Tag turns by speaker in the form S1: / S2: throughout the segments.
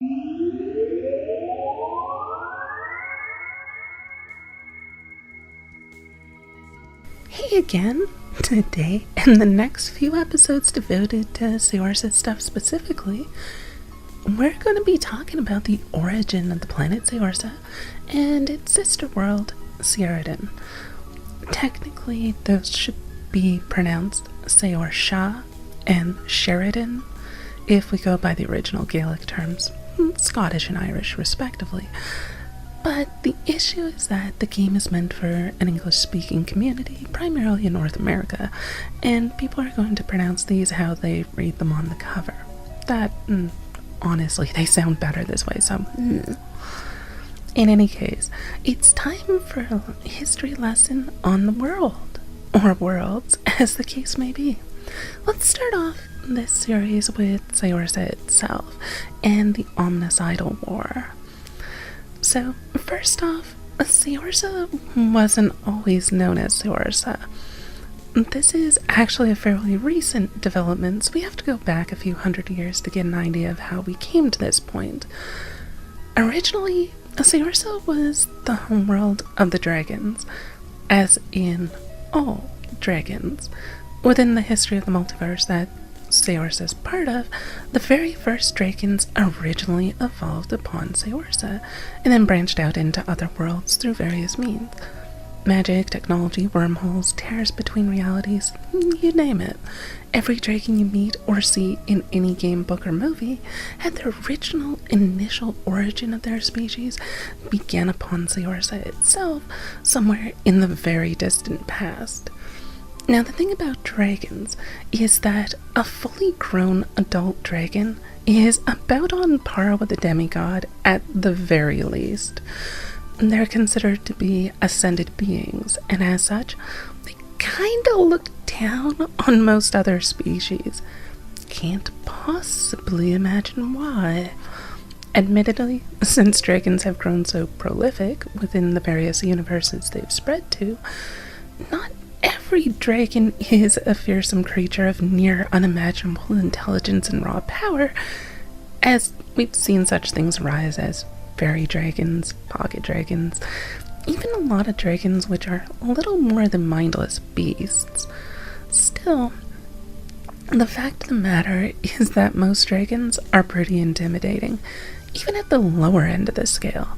S1: Hey again! Today, and the next few episodes devoted to Saorsa stuff specifically, we're going to be talking about the origin of the planet Saorsa and its sister world, Saorsa. Technically, those should be pronounced Saorsa and Sheridan, if we go by the original Gaelic terms, Scottish and Irish respectively. But the issue is that the game is meant for an English-speaking community, primarily in North America, and people are going to pronounce these how they read them on the cover. That, honestly, they sound better this way, so... In any case, it's time for a history lesson on the world, or worlds, as the case may be. Let's start off this series with Saorsa itself, and the Omnicidal War. So, first off, Saorsa wasn't always known as Saorsa. This is actually a fairly recent development, so we have to go back a few hundred years to get an idea of how we came to this point. Originally, Saorsa was the homeworld of the dragons, as in all dragons. Within the history of the multiverse that Saorsa is part of, the very first dragons originally evolved upon Saorsa, and then branched out into other worlds through various means. Magic, technology, wormholes, tears between realities, you name it. Every dragon you meet or see in any game, book, or movie had their original initial origin of their species began upon Saorsa itself, somewhere in the very distant past. Now, the thing about dragons is that a fully grown adult dragon is about on par with a demigod at the very least. They're considered to be ascended beings, and as such, they kinda look down on most other species. Can't possibly imagine why. Admittedly, since dragons have grown so prolific within the various universes they've spread to, not every dragon is a fearsome creature of near unimaginable intelligence and raw power, as we've seen such things rise as fairy dragons, pocket dragons, even a lot of dragons which are a little more than mindless beasts. Still, the fact of the matter is that most dragons are pretty intimidating, even at the lower end of the scale.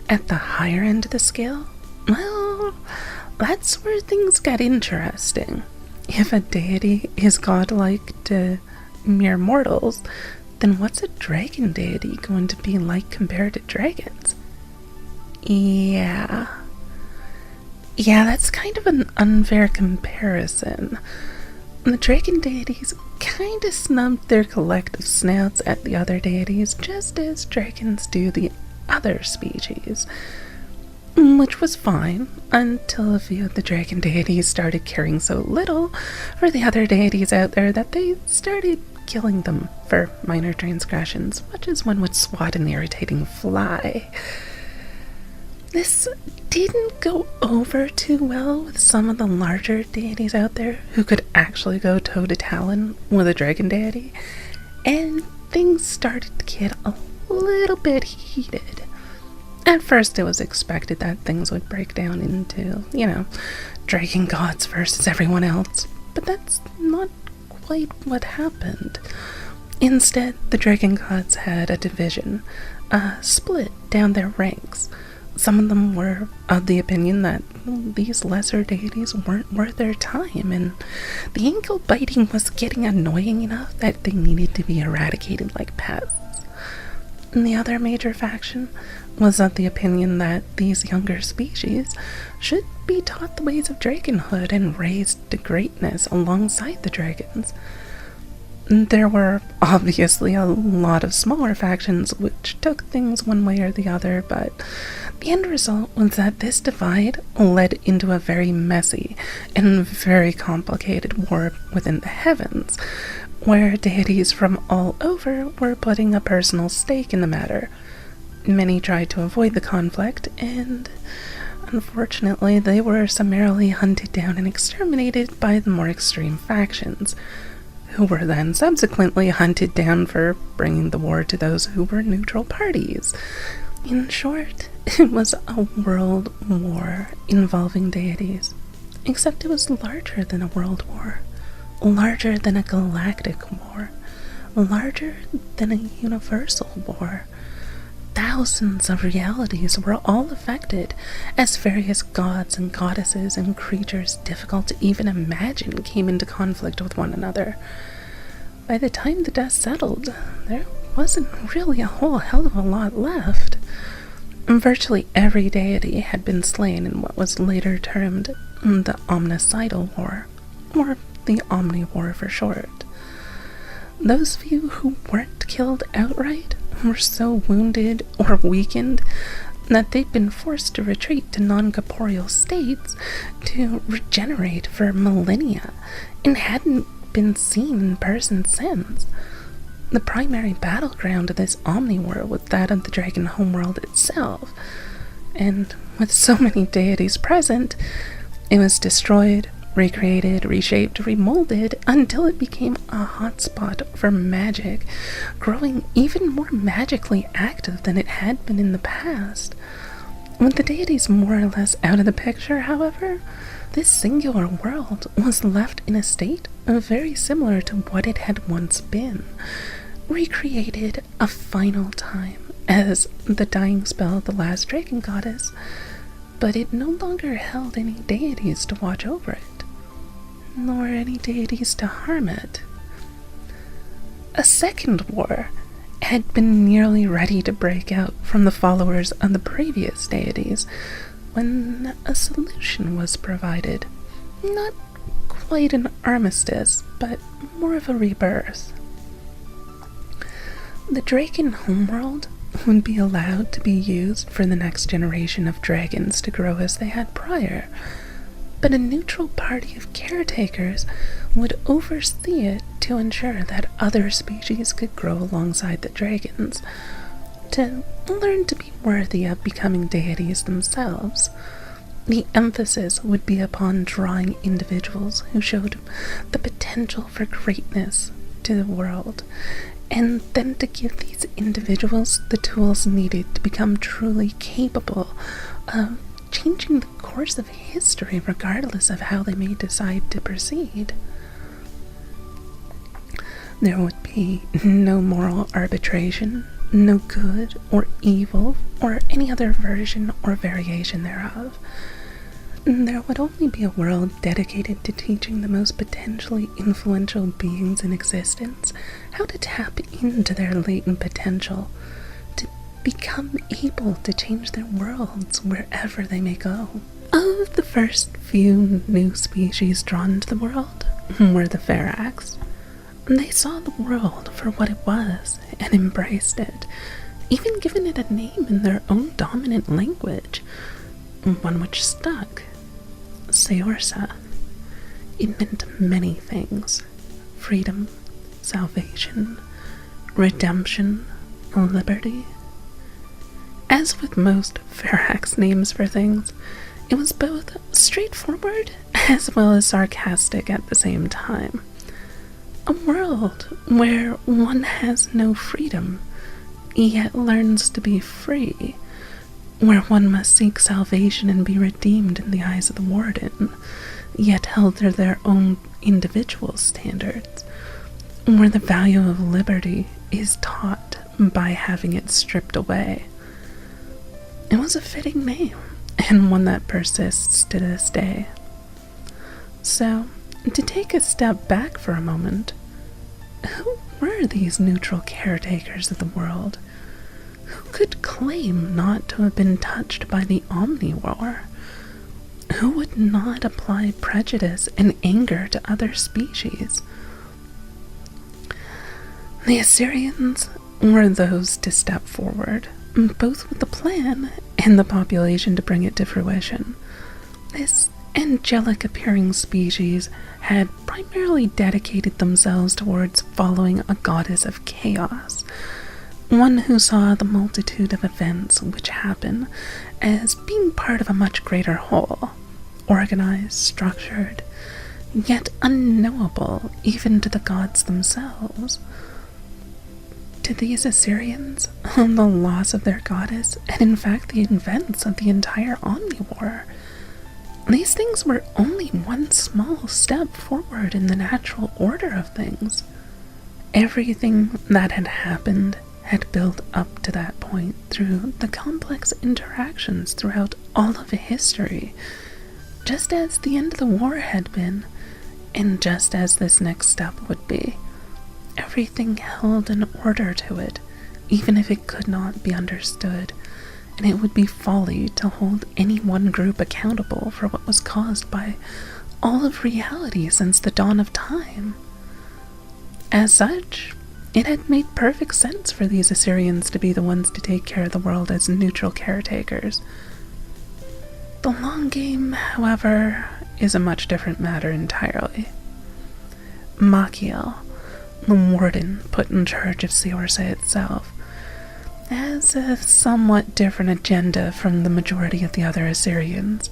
S1: At the higher end of the scale, well, that's where things get interesting. If a deity is godlike to mere mortals, then what's a dragon deity going to be like compared to dragons? Yeah, that's kind of an unfair comparison. The dragon deities kinda snubbed their collective snouts at the other deities, just as dragons do the other species. Which was fine, until a few of the dragon deities started caring so little for the other deities out there that they started killing them for minor transgressions, much as one would swat an irritating fly. This didn't go over too well with some of the larger deities out there who could actually go toe-to-talon with a dragon deity, and things started to get a little bit heated. At first, it was expected that things would break down into, dragon gods versus everyone else, but that's not quite what happened. Instead, the dragon gods had a division, a split down their ranks. Some of them were of the opinion that these lesser deities weren't worth their time, and the ankle biting was getting annoying enough that they needed to be eradicated like pests. And the other major faction was of the opinion that these younger species should be taught the ways of dragonhood and raised to greatness alongside the dragons. There were obviously a lot of smaller factions which took things one way or the other, but the end result was that this divide led into a very messy and very complicated war within the heavens, where deities from all over were putting a personal stake in the matter. Many tried to avoid the conflict, and unfortunately they were summarily hunted down and exterminated by the more extreme factions, who were then subsequently hunted down for bringing the war to those who were neutral parties. In short, it was a world war involving deities, except it was larger than a world war, larger than a galactic war, larger than a universal war. Thousands of realities were all affected, as various gods and goddesses and creatures difficult to even imagine came into conflict with one another. By the time the dust settled, there wasn't really a whole hell of a lot left. Virtually every deity had been slain in what was later termed the Omnicidal War, or the Omni War for short. Those few who weren't killed outright were so wounded or weakened that they'd been forced to retreat to non-corporeal states to regenerate for millennia and hadn't been seen in person since. The primary battleground of this Omni-War was that of the Dragon homeworld itself, and with so many deities present, it was destroyed, recreated, reshaped, remolded until it became a hotspot for magic, growing even more magically active than it had been in the past. With the deities more or less out of the picture, however, this singular world was left in a state very similar to what it had once been, recreated a final time as the dying spell of the last dragon goddess, but it no longer held any deities to watch over it, nor any deities to harm it. A second war had been nearly ready to break out from the followers of the previous deities when a solution was provided. Not quite an armistice, but more of a rebirth. The Draken homeworld would be allowed to be used for the next generation of dragons to grow as they had prior, but a neutral party of caretakers would oversee it to ensure that other species could grow alongside the dragons, to learn to be worthy of becoming deities themselves. The emphasis would be upon drawing individuals who showed the potential for greatness to the world, and then to give these individuals the tools needed to become truly capable of changing the course of history regardless of how they may decide to proceed. There would be no moral arbitration, no good or evil or any other version or variation thereof. There would only be a world dedicated to teaching the most potentially influential beings in existence how to tap into their latent potential, to become able to change their worlds wherever they may go. Of the first few new species drawn to the world were the Ferax. They saw the world for what it was and embraced it, even given it a name in their own dominant language, one which stuck. Saorsa. It meant many things: freedom, salvation, redemption, liberty. As with most Ferax names for things, it was both straightforward as well as sarcastic at the same time. A world where one has no freedom, yet learns to be free, where one must seek salvation and be redeemed in the eyes of the warden, yet held to their own individual standards, where the value of liberty is taught by having it stripped away. It was a fitting name, and one that persists to this day. So, to take a step back for a moment, who were these neutral caretakers of the world? Who could claim not to have been touched by the Omni-War? Who would not apply prejudice and anger to other species? The Æserians were those to step forward, both with the plan and the population to bring it to fruition. This angelic-appearing species had primarily dedicated themselves towards following a goddess of chaos, one who saw the multitude of events which happen as being part of a much greater whole, organized, structured, yet unknowable even to the gods themselves. To these Æserians, the loss of their goddess, and in fact the events of the entire Omni War, these things were only one small step forward in the natural order of things. Everything that had happened had built up to that point through the complex interactions throughout all of history, just as the end of the war had been, and just as this next step would be. Everything held an order to it, even if it could not be understood, and it would be folly to hold any one group accountable for what was caused by all of reality since the dawn of time. As such, it had made perfect sense for these Æserians to be the ones to take care of the world as neutral caretakers. The long game, however, is a much different matter entirely. Machiel, the warden put in charge of Saorsa itself, has a somewhat different agenda from the majority of the other Æserians,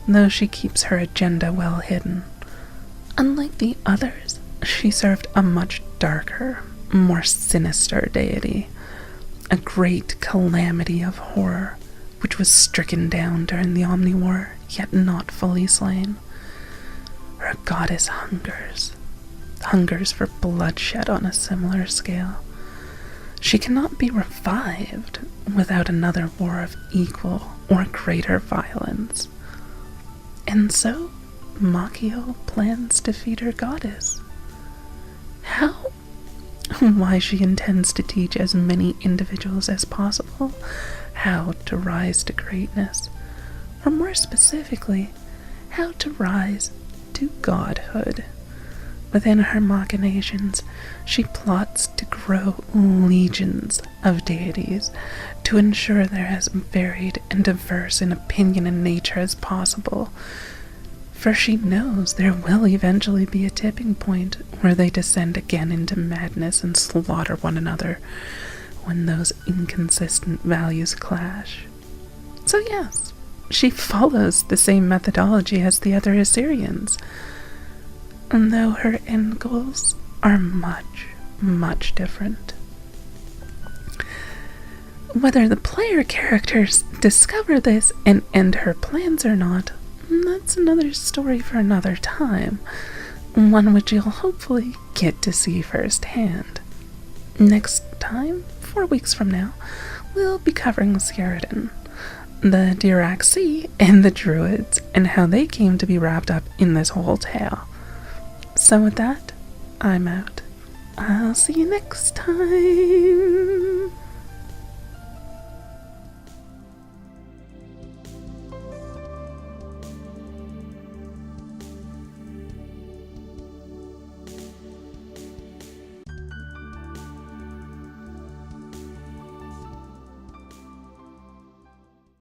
S1: though she keeps her agenda well hidden. Unlike the others, she served a much darker, more sinister deity, a great calamity of horror, which was stricken down during the Omni War, yet not fully slain. Her goddess hungers for bloodshed on a similar scale. She cannot be revived without another war of equal or greater violence. And so, Machiel plans to feed her goddess. How? Why, she intends to teach as many individuals as possible how to rise to greatness, or more specifically, how to rise to godhood. Within her machinations, she plots to grow legions of deities to ensure they're as varied and diverse in opinion and nature as possible, for she knows there will eventually be a tipping point where they descend again into madness and slaughter one another when those inconsistent values clash. So yes, she follows the same methodology as the other Æserians, though her end goals are much, much different. Whether the player characters discover this and end her plans or not, that's another story for another time, one which you'll hopefully get to see firsthand. Next time, 4 weeks from now, we'll be covering Saorsa, the Dirac Sea, and the Druids, and how they came to be wrapped up in this whole tale. So with that, I'm out. I'll see you next time.